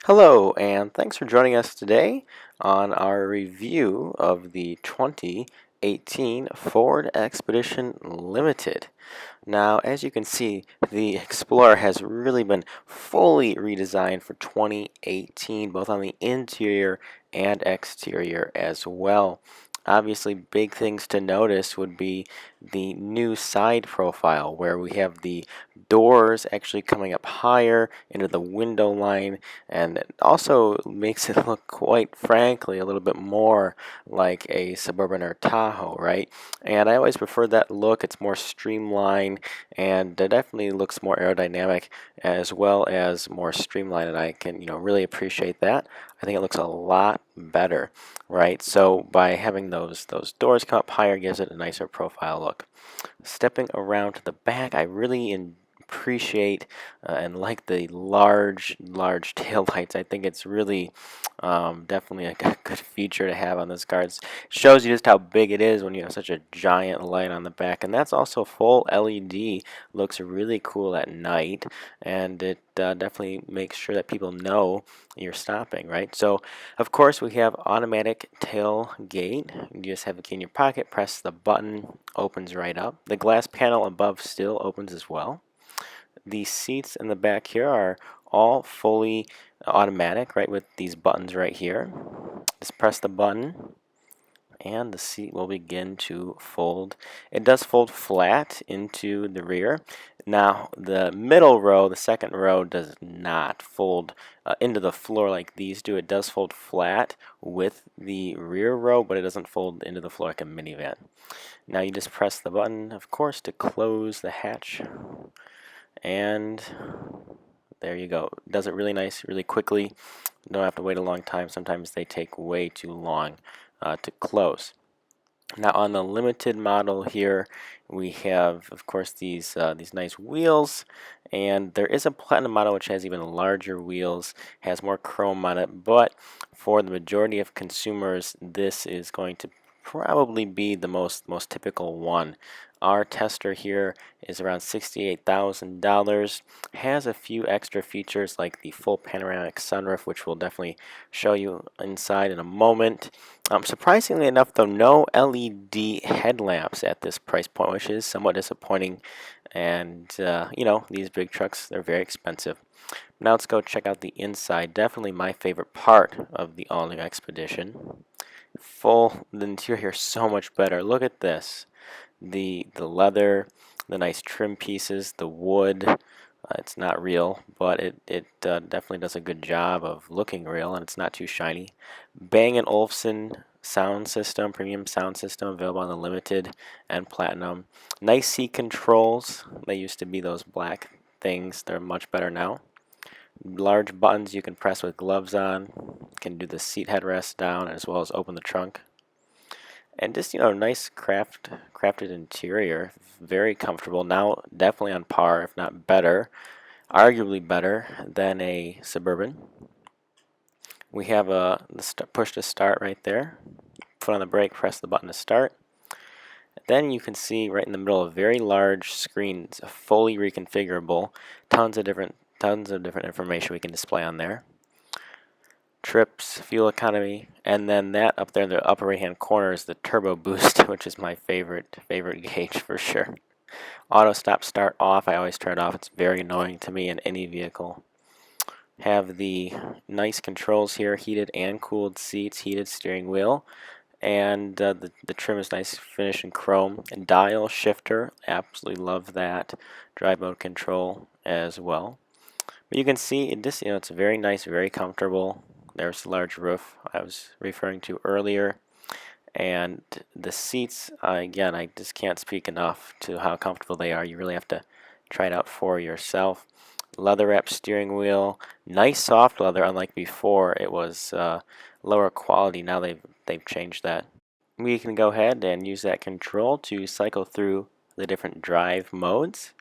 Hello, and thanks for joining us today on our review of the 2018 Ford Expedition Limited. Now, as you can see, the Explorer has really been fully redesigned for 2018, both on the interior and exterior as well. Obviously, big things to notice would be the new side profile, where we have the doors actually coming up higher into the window line, and it also makes it look, quite frankly, a little bit more like a Suburban or Tahoe, right? And I always prefer that look. It's more streamlined, and it definitely looks more aerodynamic as well as more streamlined, and I can really appreciate that. I think it looks a lot better, right? So by having those doors come up higher gives it a nicer profile look. Stepping around to the back, I really appreciate and like the large tail lights. I think it's really definitely a good feature to have on this car. It shows you just how big it is when you have such a giant light on the back, and that's also full LED. Looks really cool at night, and it definitely makes sure that people know you're stopping, right? So of course we have automatic tailgate. You just have the key in your pocket, press the button, opens right up. The glass panel above still opens as well. The seats in the back here are all fully automatic, right, with these buttons right here. Just press the button and the seat will begin to fold. It does fold flat into the rear. Now the middle row, the second row, does not fold into the floor like these do. It does fold flat with the rear row, but it doesn't fold into the floor like a minivan. Now you just press the button, of course, to close the hatch, and there you go. It does it really nice, really quickly. Don't have to wait a long time. Sometimes they take way too long to close. Now on the limited model here, we have, of course, these nice wheels, and there is a platinum model which has even larger wheels, has more chrome on it, but for the majority of consumers, this is going to probably be the most typical one. Our tester here is around $68,000, has a few extra features like the full panoramic sunroof, which we'll definitely show you inside in a moment. Surprisingly enough, though, no LED headlamps at this price point, which is somewhat disappointing. And these big trucks, they're very expensive. Now let's go check out the inside. Definitely my favorite part of the all-new Expedition. The interior here is so much better. Look at this. The leather, the nice trim pieces, the wood. It's not real, but it definitely does a good job of looking real, and it's not too shiny. Bang & Olufsen sound system, premium sound system, available on the limited and platinum. Nice seat controls. They used to be those black things. They're much better now. Large buttons you can press with gloves on. Can do the seat headrest down as well as open the trunk. And just nice crafted interior, very comfortable. Now definitely on par, if not better, arguably better than a Suburban. We have the push to start right there. Foot on the brake, press the button to start. Then you can see right in the middle a very large screen, it's fully reconfigurable. Tons of different information we can display on there. Trips, fuel economy, and then that up there in the upper right hand corner is the turbo boost, which is my favorite gauge for sure. Auto stop start off, I always turn it off. It's very annoying to me in any vehicle. Have the nice controls here, heated and cooled seats, heated steering wheel, and the trim is nice finish in chrome. And dial shifter, absolutely love that. Drive mode control as well. But you can see it's very nice, very comfortable. There's the large roof I was referring to earlier. And the seats, again, I just can't speak enough to how comfortable they are. You really have to try it out for yourself. Leather wrapped steering wheel, nice soft leather. Unlike before, it was lower quality. Now they've changed that. We can go ahead and use that control to cycle through the different drive modes.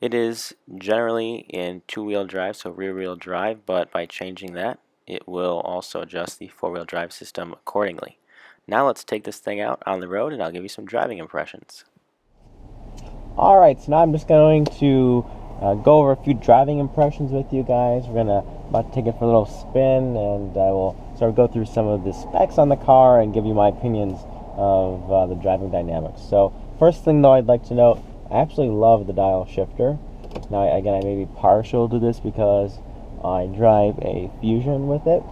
It is generally in two-wheel drive, so rear-wheel drive, but by changing that, it will also adjust the four-wheel drive system accordingly. Now let's take this thing out on the road, and I'll give you some driving impressions. Alright, so now I'm just going to go over a few driving impressions with you guys. We're about to take it for a little spin, and I will sort of go through some of the specs on the car and give you my opinions of the driving dynamics. So first thing though, I'd like to note, I absolutely love the dial shifter. Now again, I may be partial to this because I drive a Fusion with it,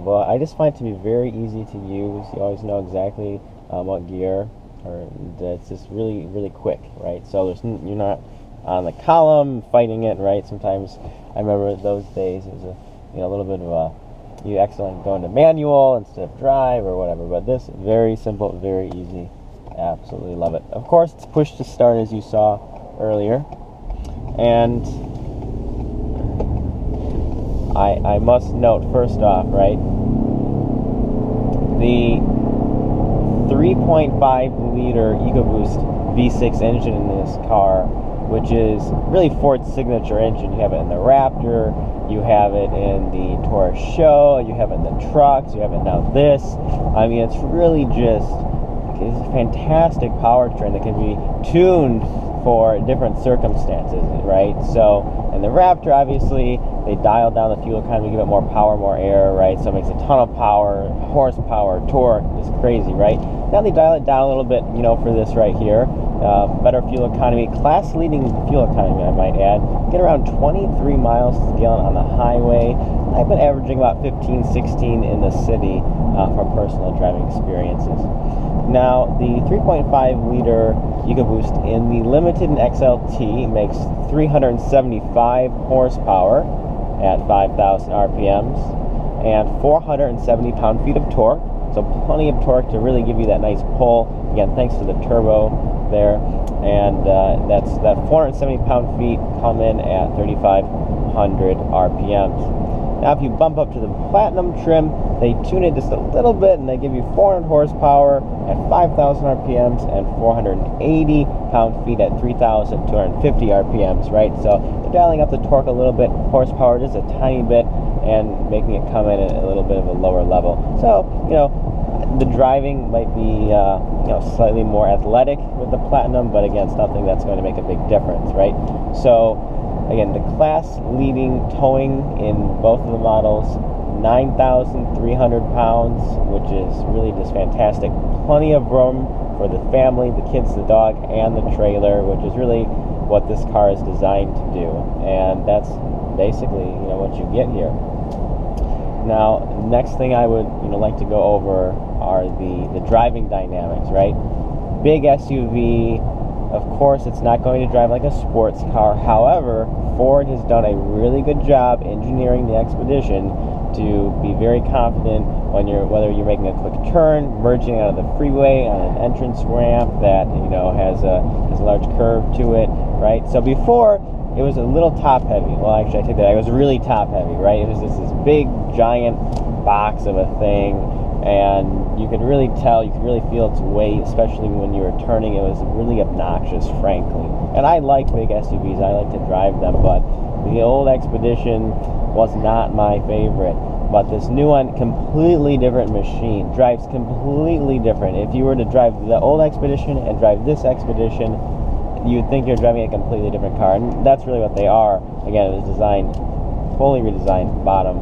but I just find it to be very easy to use. You always know exactly what gear, it's just really quick, right? So you're not on the column fighting it, right? Sometimes I remember those days it was a little bit of you accidentally go into manual instead of drive or whatever. But this, very simple, very easy. Absolutely love it. Of course, it's push to start as you saw earlier, and I must note first off, right, the 3.5 liter EcoBoost V6 engine in this car, which is really Ford's signature engine. You have it in the Raptor, you have it in the Taurus Show, you have it in the trucks, you have it now this. I mean, it's really just it's a fantastic powertrain that can be tuned for different circumstances, right? So in the Raptor, obviously, they dial down the fuel economy, give it more power, more air, right? So it makes a ton of power, horsepower, torque, just crazy, right? Now they dial it down a little bit, for this right here. Better fuel economy, class-leading fuel economy, I might add. Get around 23 miles to the gallon on the highway. I've been averaging about 15, 16 in the city from personal driving experiences. Now, the 3.5 liter EcoBoost in the Limited and XLT makes 375 horsepower at 5,000 RPMs and 470 pound-feet of torque. So plenty of torque to really give you that nice pull. Again, thanks to the turbo there. And that 470 pound-feet come in at 3,500 RPMs. Now, if you bump up to the Platinum trim, they tune it just a little bit, and they give you 400 horsepower at 5,000 RPMs and 480 pound-feet at 3,250 RPMs, right? So they're dialing up the torque a little bit, horsepower just a tiny bit, and making it come in at a little bit of a lower level. So, the driving might be, slightly more athletic with the Platinum, but again, it's nothing that's going to make a big difference, right? So, again, the class-leading towing in both of the models, 9,300 pounds, which is really just fantastic. Plenty of room for the family, the kids, the dog, and the trailer, which is really what this car is designed to do. And that's basically, what you get here. Now, next thing I would, like to go over are the driving dynamics, right? Big SUV. Of course, it's not going to drive like a sports car. However, Ford has done a really good job engineering the Expedition to be very confident whether you're making a quick turn, merging out of the freeway on an entrance ramp that has a large curve to it, right? So before it was a little top heavy. Well, actually, I take that. It was really top heavy, right? It was this big giant box of a thing. And you could really tell, you could really feel its weight, especially when you were turning. It was really obnoxious, frankly. And I like big SUVs, I like to drive them, but the old Expedition was not my favorite. But this new one, completely different machine, drives completely different. If you were to drive the old Expedition and drive this Expedition, you'd think you're driving a completely different car, and that's really what they are. Again, it was designed, fully redesigned, bottom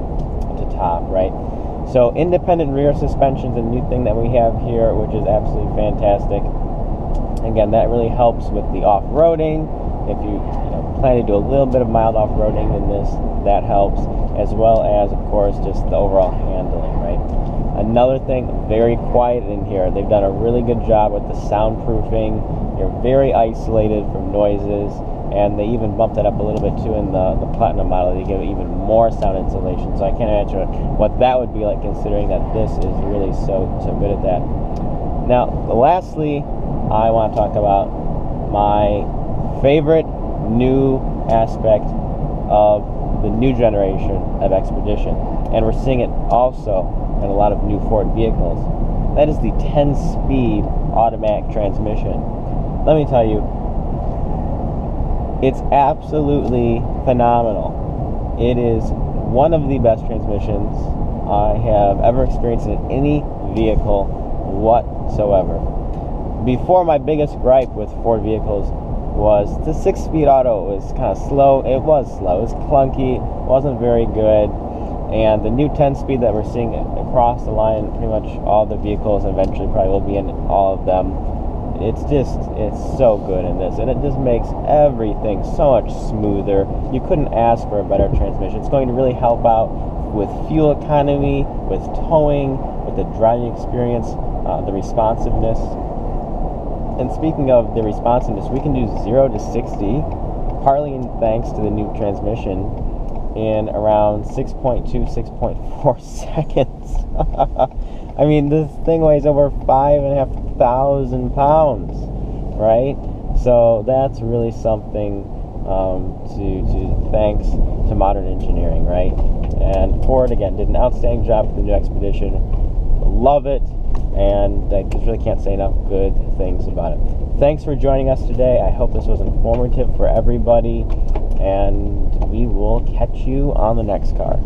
to top, right? So independent rear suspension's a new thing that we have here, which is absolutely fantastic. Again, that really helps with the off-roading. If you plan to do a little bit of mild off-roading in this, that helps, as well as, of course, just the overall handling, right? Another thing, very quiet in here. They've done a really good job with the soundproofing. You're very isolated from noises. And they even bumped that up a little bit too in the Platinum model. They give it even more sound insulation. So I can't imagine what that would be like, considering that this is really so good at that. Now, lastly, I want to talk about my favorite new aspect of the new generation of Expedition. And we're seeing it also in a lot of new Ford vehicles. That is the 10-speed automatic transmission. Let me tell you, it's absolutely phenomenal. It is one of the best transmissions I have ever experienced in any vehicle whatsoever. Before, my biggest gripe with Ford vehicles was the 6-speed auto was kind of slow. It was slow. It was clunky. Wasn't very good. And the new 10-speed that we're seeing across the line, pretty much all the vehicles, eventually probably will be in all of them. It's so good in this, and it just makes everything so much smoother. You couldn't ask for a better transmission. It's going to really help out with fuel economy, with towing, with the driving experience, the responsiveness. And speaking of the responsiveness, we can do 0 to 60, partly thanks to the new transmission, in around 6.2, 6.4 seconds. I mean, this thing weighs over 5,500 pounds, right? So that's really something to thanks to modern engineering, right? And Ford, again, did an outstanding job with the new Expedition. Love it, and I just really can't say enough good things about it. Thanks for joining us today. I hope this was informative for everybody, and we will catch you on the next car.